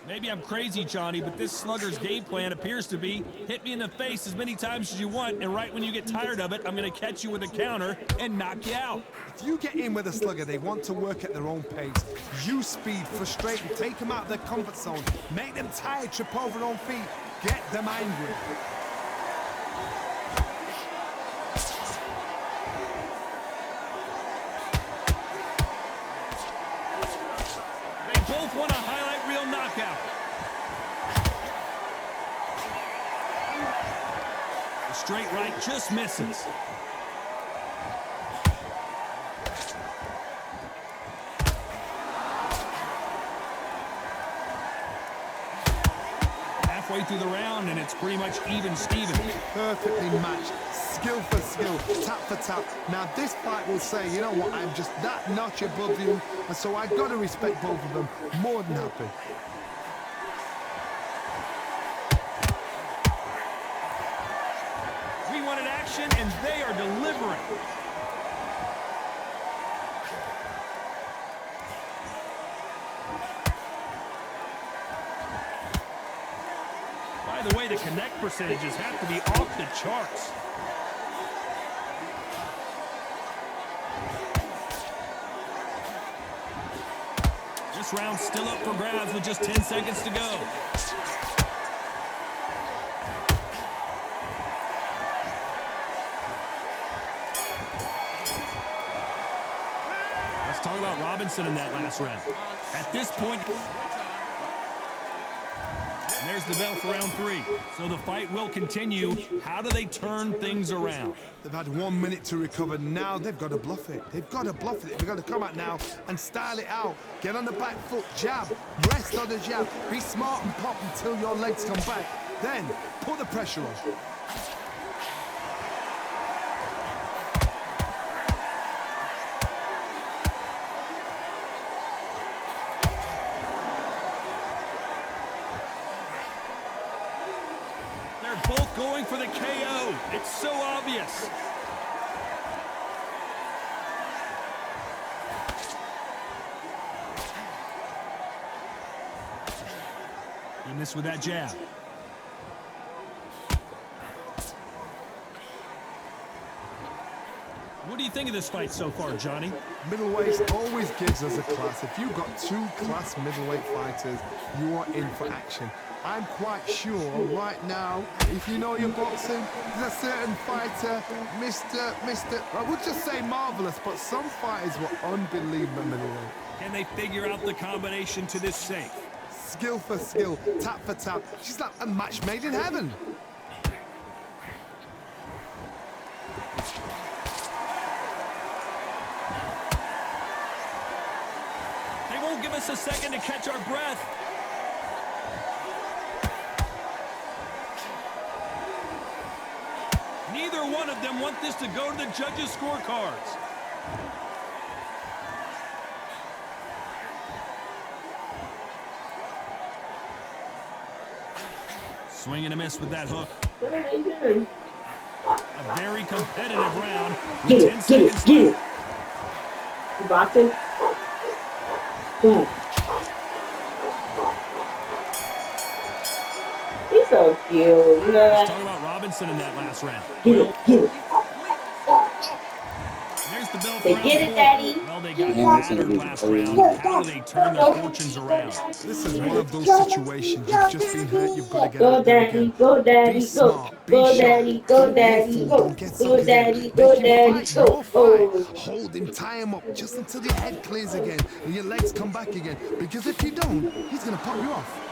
Maybe I'm crazy, Johnny, but this slugger's game plan appears to be hit me in the face as many times as you want, and right when you get tired of it, I'm going to catch you with a counter and knock you out. If you get in with a slugger, they want to work at their own pace. Use speed, frustrate them, take them out of their comfort zone, make them tired, trip over their own feet, get them angry. Both want a highlight reel knockout. The straight right just misses. Halfway through the round, and it's pretty much even Steven. Perfectly matched, skill for skill, tap for tap. Now this fight will say, you know what, I'm just that notch above you, and so I've got to respect both of them. More than happy. We wanted action, and they are delivering. By the way, the connect percentages have to be off the charts. This round's still up for grabs with just 10 seconds to go. Let's talk about Robinson in that last round. At this point, and there's the bell for round 3. So the fight will continue. How do they turn things around? They've had 1 minute to recover. Now they've got to bluff it. They've got to bluff it. They've got to come out now and style it out. Get on the back foot, jab, rest on the jab. Be smart and pop until your legs come back. Then put the pressure on. Both going for the KO. It's so obvious. He missed with that jab. What do you think of this fight so far, Johnny? Middleweight always gives us a class. If you've got 2 class middleweight fighters, you are in for action. I'm quite sure right now, if you know your boxing, there's a certain fighter, Mr. I would just say marvelous, but some fighters were unbelievable middleweight. Can they figure out the combination to this safe? Skill for skill, tap for tap. She's like a match made in heaven. They won't give us a second to catch our breath. Neither one of them want this to go to the judges' scorecards. Swing and a miss with that hook. What are they doing? A very competitive round with 10 seconds left. You boxing? Yeah. He's so cute. You know Let's that? talk about Robinson in that last round. Get it. There's the bell for They round get it, 4. Daddy. Well, they got battered last round. How do they turn their fortunes around? This is one of those situations. You've just been hurt. You've got to get Go, out there Daddy. again. Go, Daddy. Be Go. smart. Be Go, sharp. Daddy. Go, Daddy. Go. Don't get Go, sucked Daddy. again. Go, Make him Daddy. fight. Go. Your fight. Oh. Hold him, tie him up just until your head clears again and your legs come back again. Because if you don't, he's going to pop you off.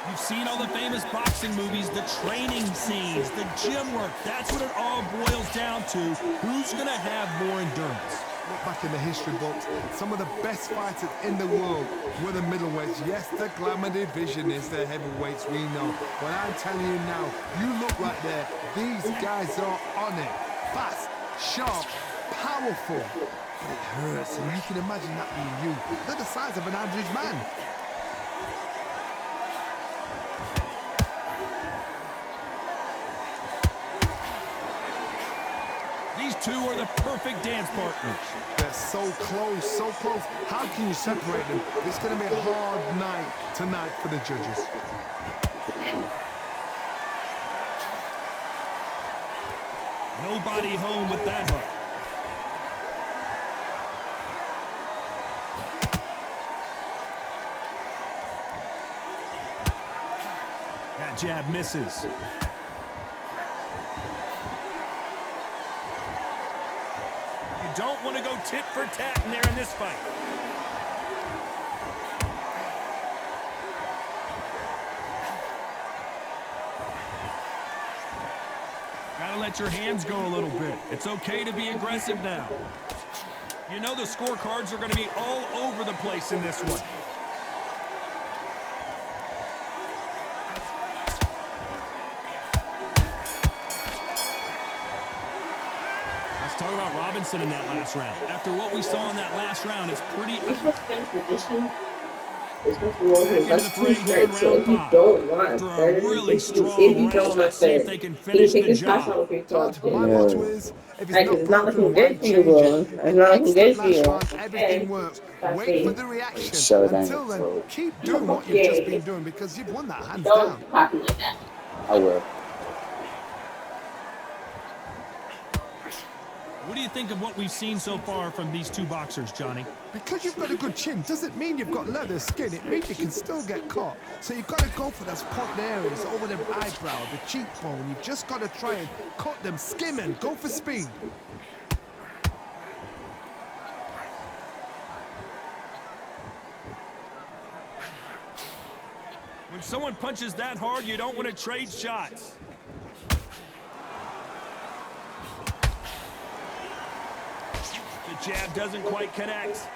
You've seen all the famous boxing movies, the training scenes, the gym work. That's what it all boils down to. Who's going to have more endurance? Look back in the history books, some of the best fighters in the world were the middleweights. Yes, the glamour division is the heavyweights, we know. But I'm telling you now, you look right there, these guys are on it. Fast, sharp, powerful. But it hurts, and you can imagine that being you. They're the size of an average man. These two are the perfect perfect dance partners. They're so close, so close. How can you separate them? It's going to be a hard night tonight for the judges. Nobody home with that hook. That jab misses. You don't want to go tit for tat in there in this fight. Gotta let your hands go a little bit. It's okay to be aggressive now. You know the scorecards are going to be all over the place in this one. Let's talk about Robinson in that last round. After what we saw in that last round, it's pretty... He's supposed to finish position. It's supposed to roll his Into the left fray two here in straight. So if round you 5. don't want After a third, really if strong you round, don't want let's see if third, they can then you finish take the this pass job. on free Todd, throw. my motto is, if it's Right, not because it's not broken, looking why good for you, change bro. it? It's It not looking makes good that for you. last round, Okay. everything works. That's Wait it. for the reaction. Showdown, Until then, so keep doing what you've just been doing because you've won that hands Don't down. copy like that. I will. What do you think of what we've seen so far from these two boxers, Johnny? Because you've got a good chin doesn't mean you've got leather skin. It means you can still get caught. So you've got to go for those point areas over the eyebrow, the cheekbone. You've just got to try and cut them, skim and go for speed. When someone punches that hard, you don't want to trade shots. The jab doesn't quite connect.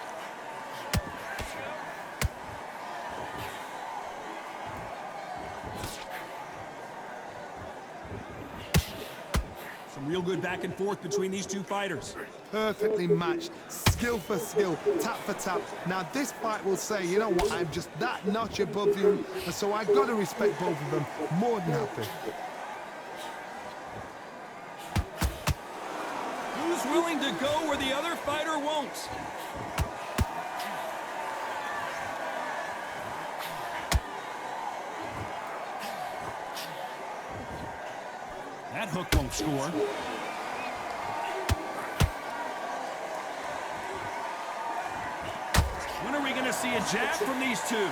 Some real good back and forth between these two fighters. Perfectly matched, skill for skill, tap for tap. Now this fight will say, you know what, I'm just that notch above you, and so I've got to respect both of them more than happy. Who's willing to go where the other fighter won't? That hook won't score. When are we going to see a jab from these two?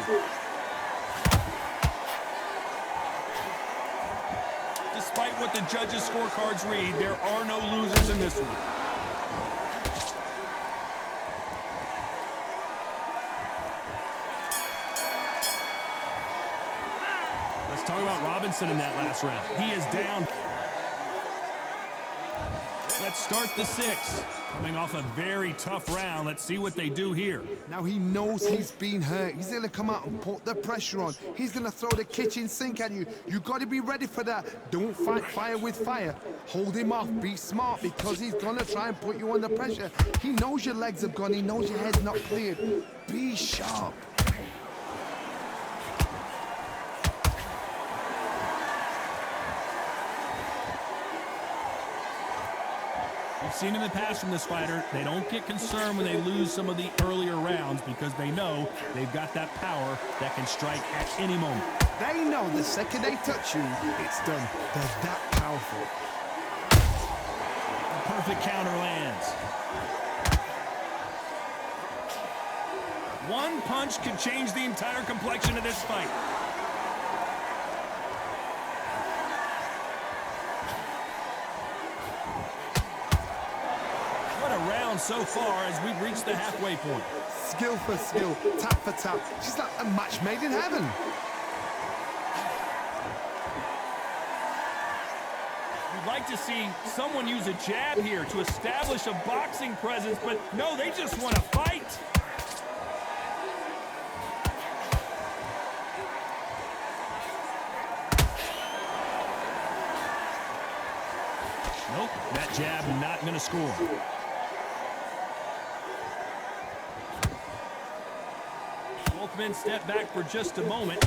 Despite what the judges' scorecards read, there are no losers in this one. Let's talk about Robinson in that last round. He is down. Let's start the 6th. Coming off a very tough round. Let's see what they do here. Now he knows he's been hurt. He's going to come out and put the pressure on. He's going to throw the kitchen sink at you. You got to be ready for that. Don't fight fire with fire. Hold him off. Be smart because he's going to try and put you under pressure. He knows your legs have gone. He knows your head's not cleared. Be sharp. We've seen in the past from this fighter, they don't get concerned when they lose some of the earlier rounds because they know they've got that power that can strike at any moment. They know the second they touch you, it's done. They're that powerful. A perfect counter lands. One punch could change the entire complexion of this fight. So far as we've reached the halfway point. Skill for skill, tap for tap. She's like a match made in heaven. You'd like to see someone use a jab here to establish a boxing presence, but no, they just want to fight. Nope, that jab not going to score. Both men step back for just a moment.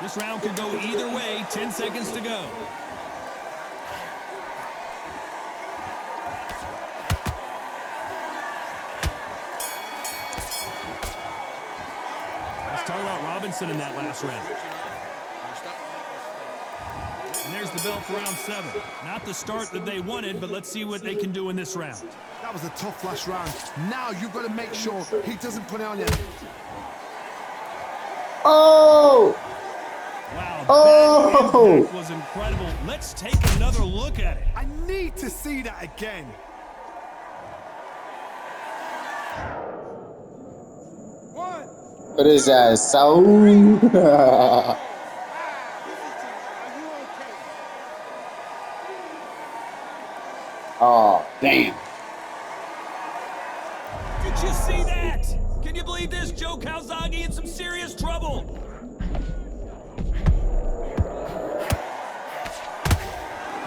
This round could go either way. 10 seconds to go. Let's talk about Robinson in that last round. And there's the bell for round 7. Not the start that they wanted, but let's see what they can do in this round. That was a tough last round. Now you've got to make sure he doesn't put it on you. Oh! Wow, Oh! that was incredible. Let's take another look at it. I need to see that again. What is that? So? Oh, damn. Did you see that? Can you believe this? H.O.G in some serious trouble.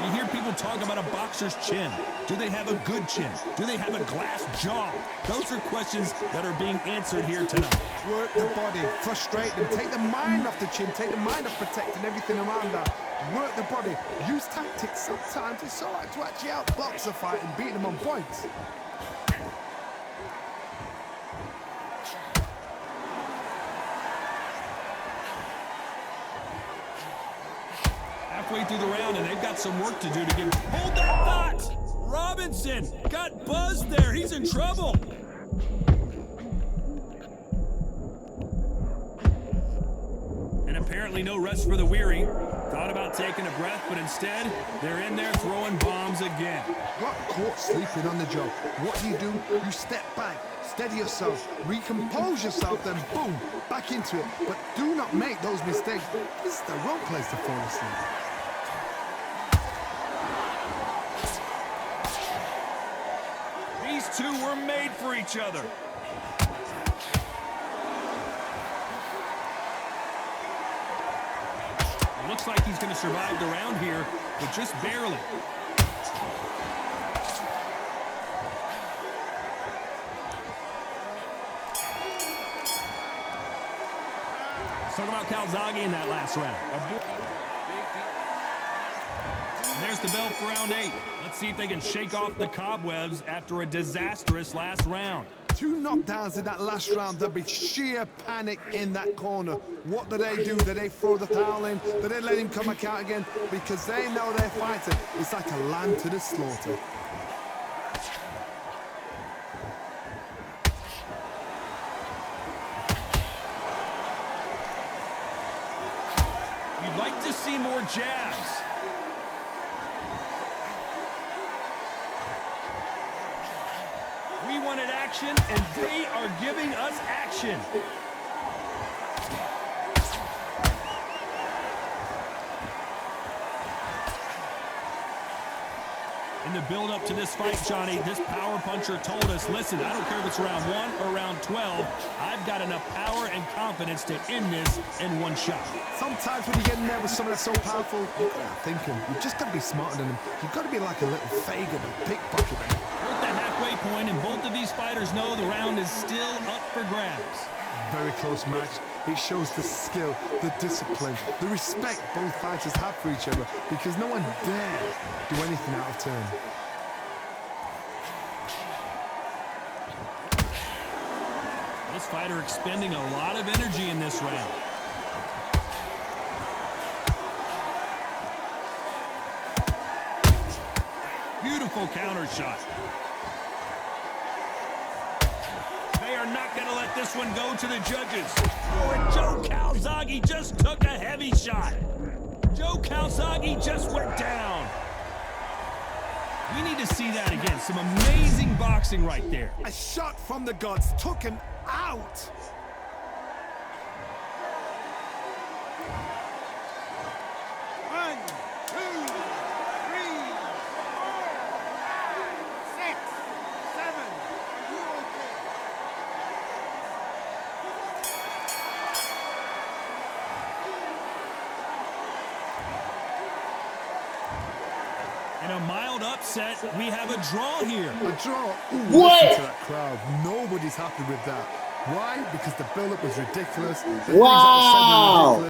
You hear people talk about a boxer's chin. Do they have a good chin? Do they have a glass jaw? Those are questions that are being answered here tonight. Work the body, frustrate them, take the mind off the chin, take the mind off protecting everything around that. Work the body, use tactics. Sometimes it's all right to actually outbox a fight and beat them on points. Halfway through the round, and they've got some work to do to get... Hold that thought! Robinson got buzzed there. He's in trouble. And apparently no rest for the weary. Thought about taking a breath, but instead, they're in there throwing bombs again. Got caught sleeping on the job. What do? You step back, steady yourself, recompose yourself, then boom, back into it. But do not make those mistakes. This is the wrong place to fall asleep. These two were made for each other. It looks like he's going to survive the round here, but just barely. Let's talk about H.O.G in that last round. And there's the bell for round 8. Let's see if they can shake off the cobwebs after a disastrous last round. 2 knockdowns in that last round. There'll be sheer panic in that corner. What do? Do they throw the towel in? Do they let him come back out again? Because they know they're fighting. It's like a lamb to the slaughter. You'd like to see more jabs. We wanted action, and they are giving us action. In the build-up to this fight, Johnny, this power puncher told us, listen, I don't care if it's round 1 or round 12, I've got enough power and confidence to end this in one shot. Sometimes when you get in there with someone that's so powerful, you've got to think him. You've just got to be smarter than him. You've got to be like a little Fagin, a pickpocket. We're at the halfway point, and both of these fighters know the round is still up for grabs. Very close match. It shows the skill, the discipline, the respect both fighters have for each other, because no one dare do anything out of turn. This fighter expending a lot of energy in this round. Beautiful counter shot. They are not going to let this one go to the judges. Oh, and H.O.G just took a heavy shot. H.O.G just went down. We need to see that again. Some amazing boxing right there. A shot from the gods took him out. In a mild upset, we have a draw here. A draw? Ooh, What? listen to that crowd. Nobody's happy with that. Why? Because the build-up was ridiculous. The things that were said were Wow. ridiculous.